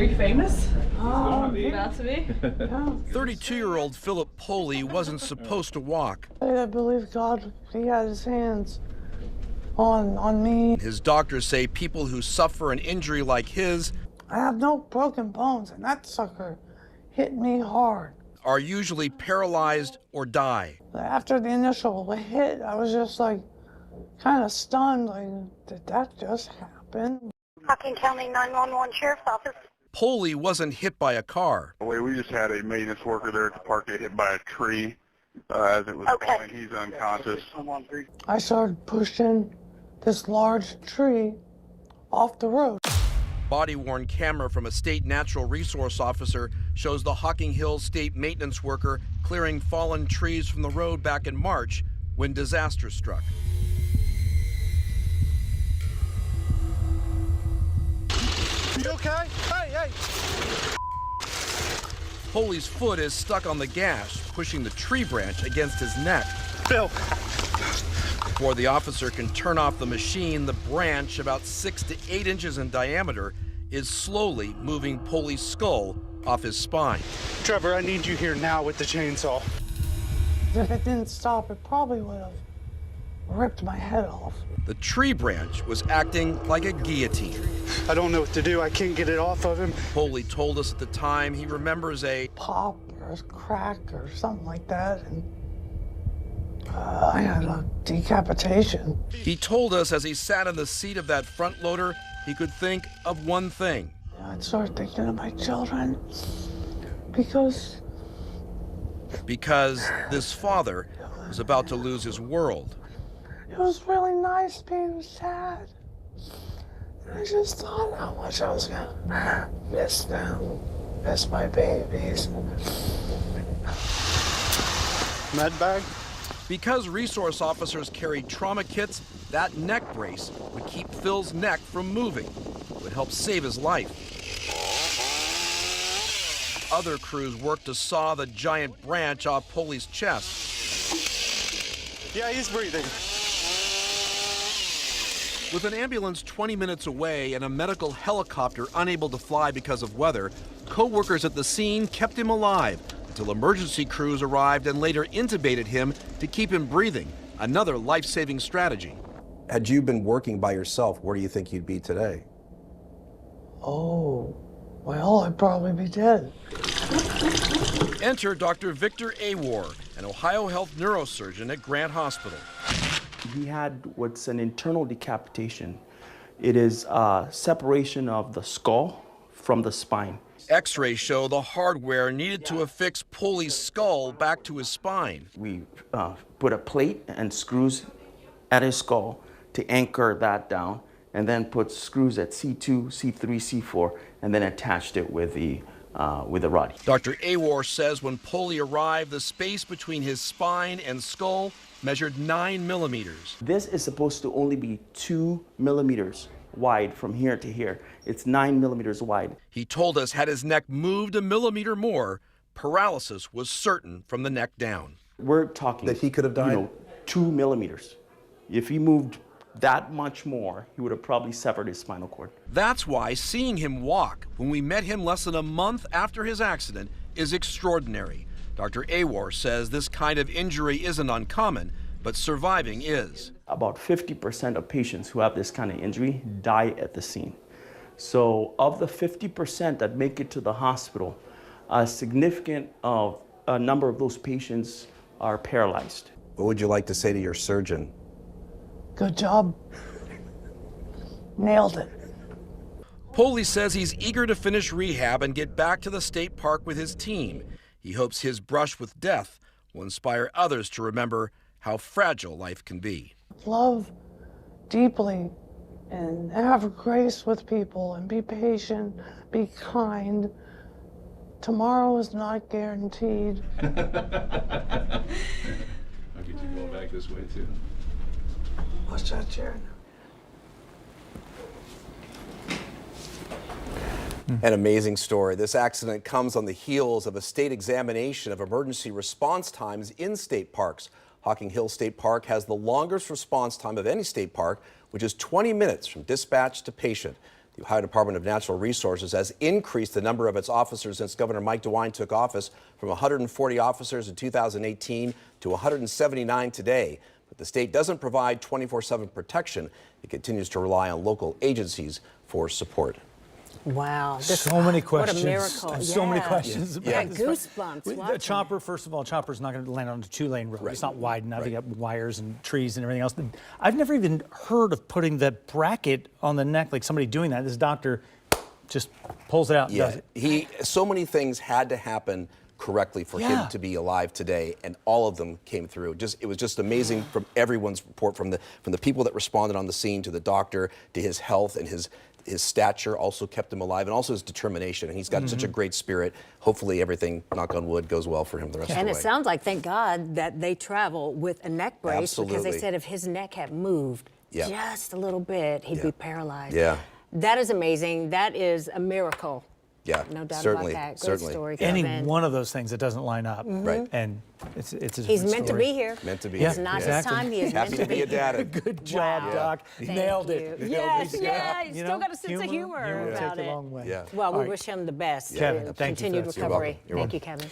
you famous? Oh, About to be? 32-year-old Philip Pohle wasn't supposed to walk. I believe God, he had his hands on me. His doctors say people who suffer an injury like his I have no broken bones, and that sucker hit me hard. are usually paralyzed or die. After the initial hit, I was just like kind of stunned, like, did that just happen? Hocking County 911 Sheriff's Office. Pohle wasn't hit by a car. We just had a maintenance worker there at the park get hit by a tree as it was falling. He's unconscious. I started pushing this large tree off the road. Body-worn camera from a state natural resource officer shows the Hocking Hills state maintenance worker clearing fallen trees from the road back in March when disaster struck. You okay? Hey! Pohle's foot is stuck on the gash, pushing the tree branch against his neck. Phil! Before the officer can turn off the machine, the branch, about 6 to 8 inches in diameter, is slowly moving Pohle's skull off his spine. Trevor, I need you here now with the chainsaw. If it didn't stop, it probably would have ripped my head off. The tree branch was acting like a guillotine. I don't know what to do. I can't get it off of him. Pohle told us at the time he remembers a Pop or a crack or something like that, and I had a decapitation. He told us as he sat in the seat of that front loader, he could think of one thing. I'd start thinking of my children because this father was about to lose his world. it was really nice being sad. I just thought how much I was gonna miss them, miss my babies. Med bag? Because resource officers carried trauma kits, that neck brace would keep Phil's neck from moving. It would help save his life. Other crews worked to saw the giant branch off Pohle's chest. Yeah, he's breathing. With an ambulance 20 minutes away and a medical helicopter unable to fly because of weather, co-workers at the scene kept him alive until emergency crews arrived and later intubated him to keep him breathing, another life-saving strategy. Had you been working by yourself, where do you think you'd be today? Oh, well, I'd probably be dead. Enter Dr. Victor Awar, an Ohio Health neurosurgeon at Grant Hospital. He had what's an internal decapitation. It is separation of the skull from the spine. X-rays show the hardware needed to affix Pohle's skull back to his spine. We put a plate and screws at his skull to anchor that down, and then put screws at C2, C3, C4, and then attached it with the rod. Dr. Awar says when Pohle arrived, the space between his spine and skull measured 9 millimeters. This is supposed to only be 2 millimeters wide from here to here. It's 9 millimeters wide. He told us had his neck moved a millimeter more, paralysis was certain from the neck down. We're talking that he could have died? 2 millimeters. If he moved that much more, he would have probably severed his spinal cord. That's why seeing him walk when we met him less than a month after his accident is extraordinary. Dr. Awar says this kind of injury isn't uncommon, but surviving is. About 50% of patients who have this kind of injury die at the scene. So of the 50% that make it to the hospital, a significant number of those patients are paralyzed. What would you like to say to your surgeon? Good job. Nailed it. Pohle says he's eager to finish rehab and get back to the state park with his team. He hopes his brush with death will inspire others to remember how fragile life can be. Love deeply and have grace with people and be patient, be kind. Tomorrow is not guaranteed. I'll get you going back this way too. Watch that chair now. An amazing story. This accident comes on the heels of a state examination of emergency response times in state parks. Hocking Hills State Park has the longest response time of any state park, which is 20 minutes from dispatch to patient. The Ohio Department of Natural Resources has increased the number of its officers since Governor Mike DeWine took office from 140 officers in 2018 to 179 today. But the state doesn't provide 24/7 protection. It continues to rely on local agencies for support. Wow. So many questions. What a miracle. So many questions. Yeah. About this. Goosebumps. The chopper, first of all, chopper's not going to land on a 2-lane road. Right. It's not wide enough. Right. You got wires and trees and everything else. I've never even heard of putting the bracket on the neck, like somebody doing that. This doctor just pulls it out and does it. So many things had to happen correctly for him to be alive today, and all of them came through. It was just amazing from everyone's report, from the people that responded on the scene to the doctor, to his health and his stature also kept him alive, and also his determination. And he's got such a great spirit. Hopefully everything, knock on wood, goes well for him the rest of the way. And it sounds like, thank God, that they travel with a neck brace. Absolutely. Because they said if his neck had moved just a little bit, he'd be paralyzed. Yeah. That is amazing. That is a miracle. Yeah, No doubt certainly, about that. Good certainly. story, Any Kevin. one of those things that doesn't line up. Right. And it's a different He's meant to story. be here. Meant to be It's here. not Yeah. his time. He is Happy meant to be a here. dad. Good job, Wow. Doc. Thank Nailed you. it. Yes, yeah. You Still know, got a sense of humor will about take it. a long way. Yeah. Well, we All right. wish him the best. Kevin, in thank you for continued this. You're recovery. welcome. You're Thank welcome. you, Kevin.